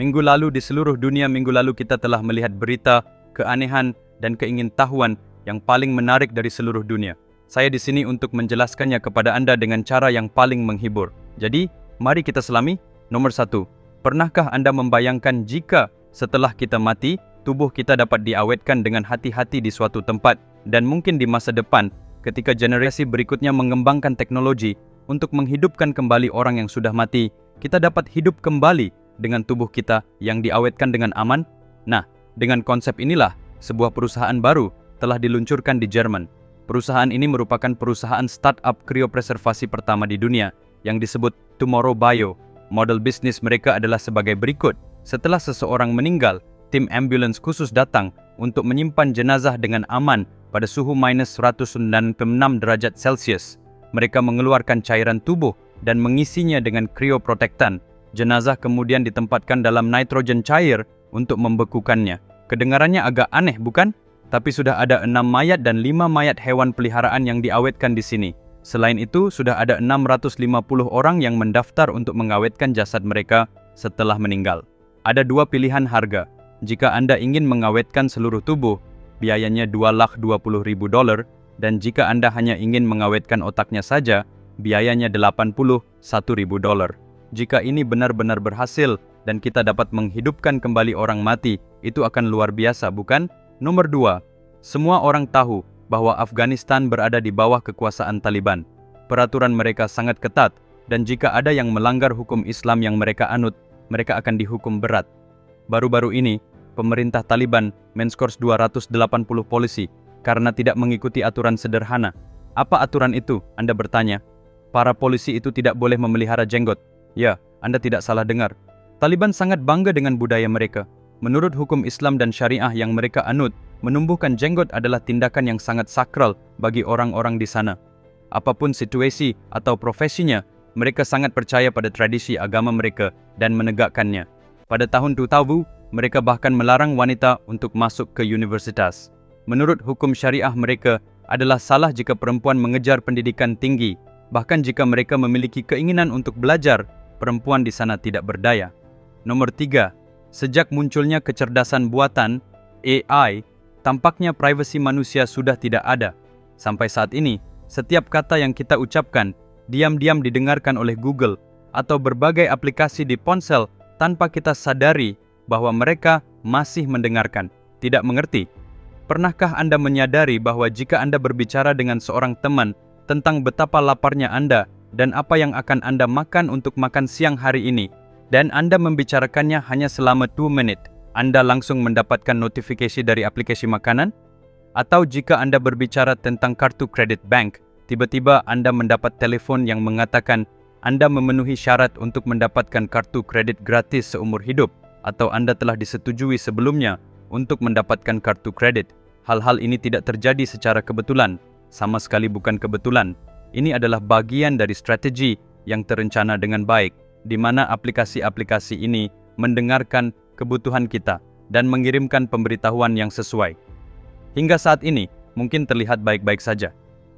Minggu lalu di seluruh dunia kita telah melihat berita, keanehan, dan keingintahuan yang paling menarik dari seluruh dunia. Saya di sini untuk menjelaskannya kepada Anda dengan cara yang paling menghibur. Jadi, mari kita selami. Nomor 1. Pernahkah Anda membayangkan jika setelah kita mati, tubuh kita dapat diawetkan dengan hati-hati di suatu tempat, dan mungkin di masa depan, ketika generasi berikutnya mengembangkan teknologi untuk menghidupkan kembali orang yang sudah mati, kita dapat hidup kembali dengan tubuh kita yang diawetkan dengan aman? Nah, dengan konsep inilah, sebuah perusahaan baru telah diluncurkan di Jerman. Perusahaan ini merupakan perusahaan startup kriopreservasi pertama di dunia yang disebut Tomorrow Bio. Model bisnis mereka adalah sebagai berikut. Setelah seseorang meninggal, tim ambulans khusus datang untuk menyimpan jenazah dengan aman pada suhu minus 196 derajat Celcius. Mereka mengeluarkan cairan tubuh dan mengisinya dengan krioprotektan. Jenazah kemudian ditempatkan dalam nitrogen cair untuk membekukannya. Kedengarannya agak aneh, bukan? Tapi sudah ada 6 mayat dan 5 mayat hewan peliharaan yang diawetkan di sini. Selain itu, sudah ada 650 orang yang mendaftar untuk mengawetkan jasad mereka setelah meninggal. Ada 2 pilihan harga. Jika Anda ingin mengawetkan seluruh tubuh, biayanya $220.000, dan jika Anda hanya ingin mengawetkan otaknya saja, biayanya $81.000. Jika ini benar-benar berhasil dan kita dapat menghidupkan kembali orang mati, itu akan luar biasa, bukan? Nomor 2. Semua orang tahu bahwa Afghanistan berada di bawah kekuasaan Taliban. Peraturan mereka sangat ketat, dan jika ada yang melanggar hukum Islam yang mereka anut, mereka akan dihukum berat. Baru-baru ini, pemerintah Taliban menskors 280 polisi karena tidak mengikuti aturan sederhana. Apa aturan itu? Anda bertanya. Para polisi itu tidak boleh memelihara jenggot. Ya, Anda tidak salah dengar. Taliban sangat bangga dengan budaya mereka. Menurut hukum Islam dan syariah yang mereka anut, menumbuhkan jenggot adalah tindakan yang sangat sakral bagi orang-orang di sana. Apapun situasi atau profesinya, mereka sangat percaya pada tradisi agama mereka dan menegakkannya. Pada tahun 2000, mereka bahkan melarang wanita untuk masuk ke universitas. Menurut hukum syariah mereka, adalah salah jika perempuan mengejar pendidikan tinggi. Bahkan jika mereka memiliki keinginan untuk belajar, perempuan di sana tidak berdaya. Nomor 3. Sejak munculnya kecerdasan buatan, AI, tampaknya privasi manusia sudah tidak ada. Sampai saat ini, setiap kata yang kita ucapkan, diam-diam didengarkan oleh Google atau berbagai aplikasi di ponsel tanpa kita sadari bahwa mereka masih mendengarkan. Tidak mengerti? Pernahkah Anda menyadari bahwa jika Anda berbicara dengan seorang teman tentang betapa laparnya Anda dan apa yang akan Anda makan untuk makan siang hari ini, dan Anda membicarakannya hanya selama 2 menit, Anda langsung mendapatkan notifikasi dari aplikasi makanan? Atau jika Anda berbicara tentang kartu kredit bank, tiba-tiba Anda mendapat telepon yang mengatakan Anda memenuhi syarat untuk mendapatkan kartu kredit gratis seumur hidup, atau Anda telah disetujui sebelumnya untuk mendapatkan kartu kredit. Hal-hal ini tidak terjadi secara kebetulan, sama sekali bukan kebetulan. Ini adalah bagian dari strategi yang terencana dengan baik, di mana aplikasi-aplikasi ini mendengarkan kebutuhan kita dan mengirimkan pemberitahuan yang sesuai. Hingga saat ini, mungkin terlihat baik-baik saja.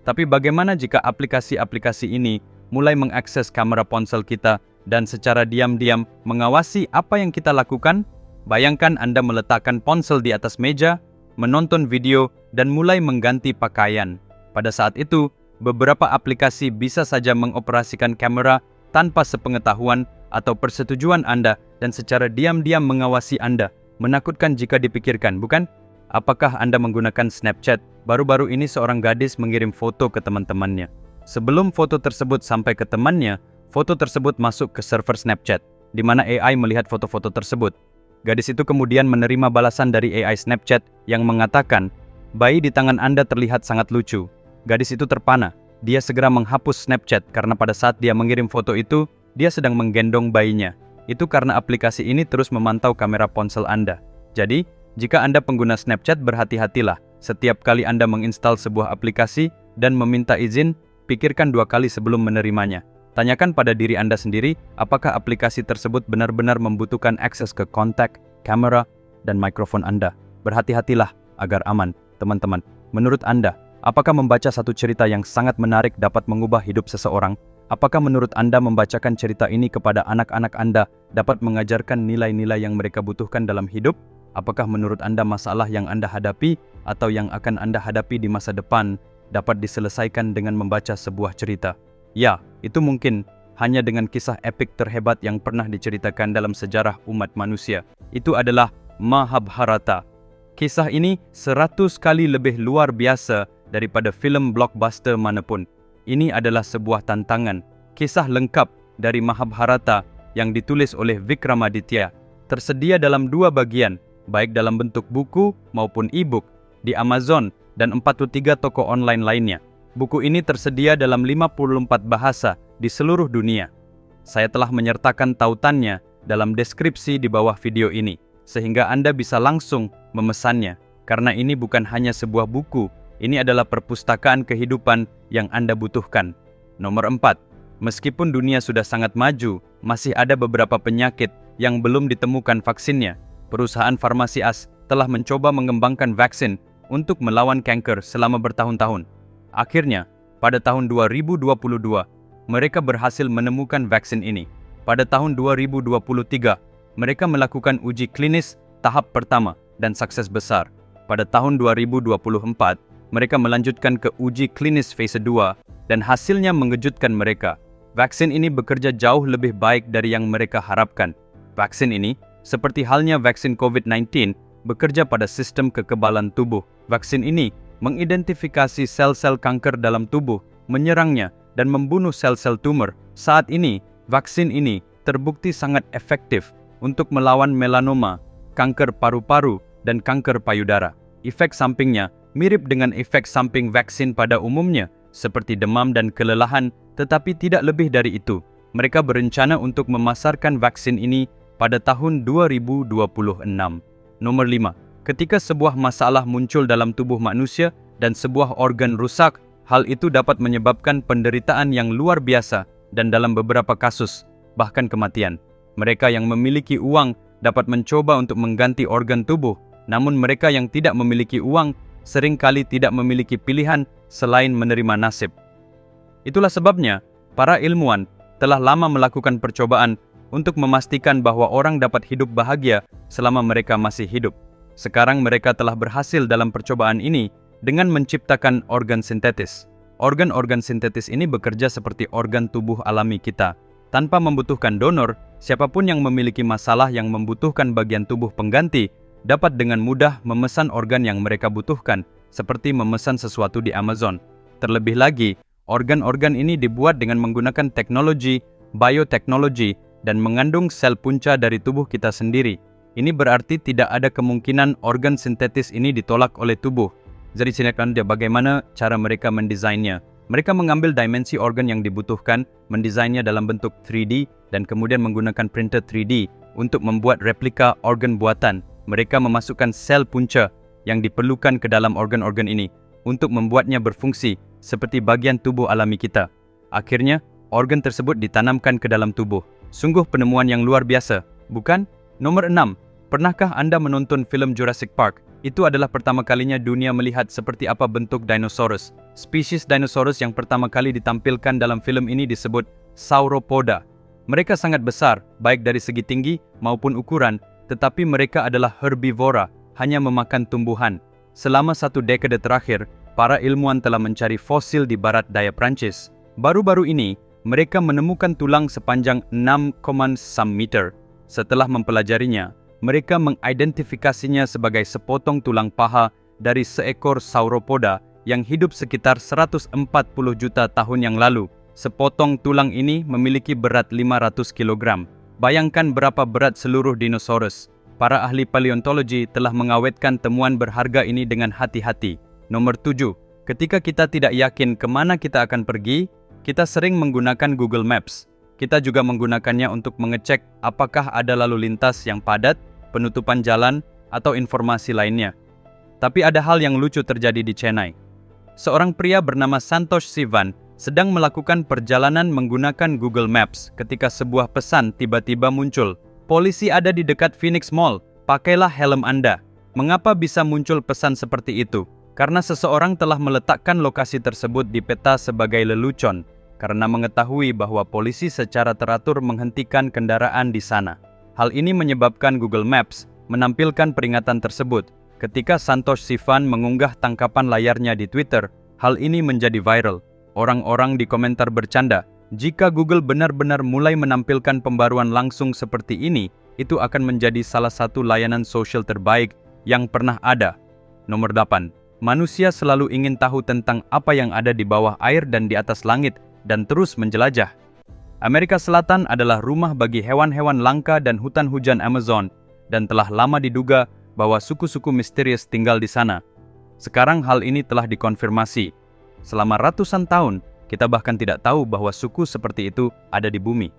Tapi bagaimana jika aplikasi-aplikasi ini mulai mengakses kamera ponsel kita dan secara diam-diam mengawasi apa yang kita lakukan? Bayangkan Anda meletakkan ponsel di atas meja, menonton video, dan mulai mengganti pakaian. Pada saat itu, beberapa aplikasi bisa saja mengoperasikan kamera tanpa sepengetahuan atau persetujuan Anda dan secara diam-diam mengawasi Anda. Menakutkan jika dipikirkan, bukan? Apakah Anda menggunakan Snapchat? Baru-baru ini seorang gadis mengirim foto ke teman-temannya. Sebelum foto tersebut sampai ke temannya, foto tersebut masuk ke server Snapchat, di mana AI melihat foto-foto tersebut. Gadis itu kemudian menerima balasan dari AI Snapchat yang mengatakan, "Bayi di tangan Anda terlihat sangat lucu." Gadis itu terpana. Dia segera menghapus Snapchat karena pada saat dia mengirim foto itu, dia sedang menggendong bayinya. Itu karena aplikasi ini terus memantau kamera ponsel Anda. Jadi, jika Anda pengguna Snapchat, berhati-hatilah. Setiap kali Anda menginstal sebuah aplikasi dan meminta izin, pikirkan 2 kali sebelum menerimanya. Tanyakan pada diri Anda sendiri, apakah aplikasi tersebut benar-benar membutuhkan akses ke kontak, kamera, dan mikrofon Anda. Berhati-hatilah agar aman, teman-teman. Menurut Anda, apakah membaca satu cerita yang sangat menarik dapat mengubah hidup seseorang? Apakah menurut Anda membacakan cerita ini kepada anak-anak Anda dapat mengajarkan nilai-nilai yang mereka butuhkan dalam hidup? Apakah menurut Anda masalah yang Anda hadapi atau yang akan Anda hadapi di masa depan dapat diselesaikan dengan membaca sebuah cerita? Ya, itu mungkin hanya dengan kisah epik terhebat yang pernah diceritakan dalam sejarah umat manusia. Itu adalah Mahabharata. Kisah ini 100 kali lebih luar biasa daripada filem blockbuster manapun. Ini adalah sebuah tantangan. Kisah lengkap dari Mahabharata yang ditulis oleh Vikramaditya tersedia dalam 2 bagian, baik dalam bentuk buku maupun e-book di Amazon dan 43 toko online lainnya. Buku ini tersedia dalam 54 bahasa di seluruh dunia. Saya telah menyertakan tautannya dalam deskripsi di bawah video ini, sehingga Anda bisa langsung memesannya. Karena ini bukan hanya sebuah buku, ini adalah perpustakaan kehidupan yang Anda butuhkan. Nomor 4. Meskipun dunia sudah sangat maju, masih ada beberapa penyakit yang belum ditemukan vaksinnya. Perusahaan farmasi telah mencoba mengembangkan vaksin untuk melawan kanker selama bertahun-tahun. Akhirnya, pada tahun 2022, mereka berhasil menemukan vaksin ini. Pada tahun 2023, mereka melakukan uji klinis tahap pertama dan sukses besar. Pada tahun 2024, mereka melanjutkan ke uji klinis fase 2 dan hasilnya mengejutkan mereka. Vaksin ini bekerja jauh lebih baik dari yang mereka harapkan. Vaksin ini, seperti halnya vaksin COVID-19, bekerja pada sistem kekebalan tubuh. Vaksin ini mengidentifikasi sel-sel kanker dalam tubuh, menyerangnya, dan membunuh sel-sel tumor. Saat ini, vaksin ini terbukti sangat efektif untuk melawan melanoma, kanker paru-paru, dan kanker payudara. Efek sampingnya mirip dengan efek samping vaksin pada umumnya, seperti demam dan kelelahan, tetapi tidak lebih dari itu. Mereka berencana untuk memasarkan vaksin ini pada tahun 2026. Nomor 5. Ketika sebuah masalah muncul dalam tubuh manusia dan sebuah organ rusak, hal itu dapat menyebabkan penderitaan yang luar biasa dan dalam beberapa kasus, bahkan kematian. Mereka yang memiliki uang dapat mencoba untuk mengganti organ tubuh, namun mereka yang tidak memiliki uang seringkali tidak memiliki pilihan selain menerima nasib. Itulah sebabnya, para ilmuwan telah lama melakukan percobaan untuk memastikan bahwa orang dapat hidup bahagia selama mereka masih hidup. Sekarang mereka telah berhasil dalam percobaan ini dengan menciptakan organ sintetis. Organ-organ sintetis ini bekerja seperti organ tubuh alami kita. Tanpa membutuhkan donor, siapapun yang memiliki masalah yang membutuhkan bagian tubuh pengganti dapat dengan mudah memesan organ yang mereka butuhkan, seperti memesan sesuatu di Amazon. Terlebih lagi, organ-organ ini dibuat dengan menggunakan teknologi, bioteknologi, dan mengandung sel punca dari tubuh kita sendiri. Ini berarti tidak ada kemungkinan organ sintetis ini ditolak oleh tubuh. Jadi silakan dia bagaimana cara mereka mendesainnya. Mereka mengambil dimensi organ yang dibutuhkan, mendesainnya dalam bentuk 3D, dan kemudian menggunakan printer 3D untuk membuat replika organ buatan. Mereka memasukkan sel punca yang diperlukan ke dalam organ-organ ini untuk membuatnya berfungsi seperti bagian tubuh alami kita. Akhirnya, organ tersebut ditanamkan ke dalam tubuh. Sungguh penemuan yang luar biasa, bukan? Nomor 6. Pernahkah Anda menonton filem Jurassic Park? Itu adalah pertama kalinya dunia melihat seperti apa bentuk dinosaurus. Spesies dinosaurus yang pertama kali ditampilkan dalam filem ini disebut Sauropoda. Mereka sangat besar, baik dari segi tinggi maupun ukuran, tetapi mereka adalah herbivora, hanya memakan tumbuhan. Selama 1 dekade terakhir, para ilmuwan telah mencari fosil di barat daya Prancis. Baru-baru ini, mereka menemukan tulang sepanjang 6,1 meter. Setelah mempelajarinya, mereka mengidentifikasinya sebagai sepotong tulang paha dari seekor sauropoda yang hidup sekitar 140 juta tahun yang lalu. Sepotong tulang ini memiliki berat 500 kg. Bayangkan berapa berat seluruh dinosaurus. Para ahli paleontologi telah mengawetkan temuan berharga ini dengan hati-hati. Nomor 7. Ketika kita tidak yakin kemana kita akan pergi, kita sering menggunakan Google Maps. Kita juga menggunakannya untuk mengecek apakah ada lalu lintas yang padat, penutupan jalan, atau informasi lainnya. Tapi ada hal yang lucu terjadi di Chennai. Seorang pria bernama Santosh Sivan sedang melakukan perjalanan menggunakan Google Maps ketika sebuah pesan tiba-tiba muncul. Polisi ada di dekat Phoenix Mall, pakailah helm Anda. Mengapa bisa muncul pesan seperti itu? Karena seseorang telah meletakkan lokasi tersebut di peta sebagai lelucon. karena mengetahui bahwa polisi secara teratur menghentikan kendaraan di sana. Hal ini menyebabkan Google Maps menampilkan peringatan tersebut. Ketika Santosh Sivan mengunggah tangkapan layarnya di Twitter, hal ini menjadi viral. Orang-orang di komentar bercanda, jika Google benar-benar mulai menampilkan pembaruan langsung seperti ini, itu akan menjadi salah satu layanan sosial terbaik yang pernah ada. Nomor 8. Manusia selalu ingin tahu tentang apa yang ada di bawah air dan di atas langit dan terus menjelajah. Amerika Selatan adalah rumah bagi hewan-hewan langka dan hutan hujan Amazon, dan telah lama diduga bahwa suku-suku misterius tinggal di sana. Sekarang hal ini telah dikonfirmasi. Selama ratusan tahun, kita bahkan tidak tahu bahwa suku seperti itu ada di bumi.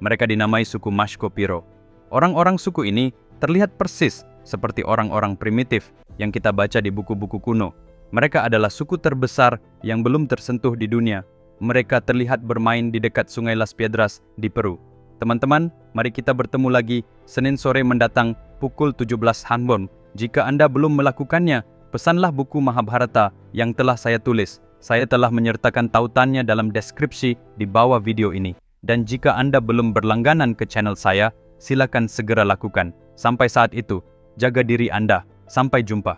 Mereka dinamai suku Mashko-Piro. Orang-orang suku ini terlihat persis seperti orang-orang primitif yang kita baca di buku-buku kuno. Mereka adalah suku terbesar yang belum tersentuh di dunia. Mereka terlihat bermain di dekat Sungai Las Piedras di Peru. Teman-teman, mari kita bertemu lagi Senin sore mendatang pukul 17 Hanbon. Jika Anda belum melakukannya, pesanlah buku Mahabharata yang telah saya tulis. Saya telah menyertakan tautannya dalam deskripsi di bawah video ini. Dan jika Anda belum berlangganan ke channel saya, silakan segera lakukan. Sampai saat itu, jaga diri Anda. Sampai jumpa.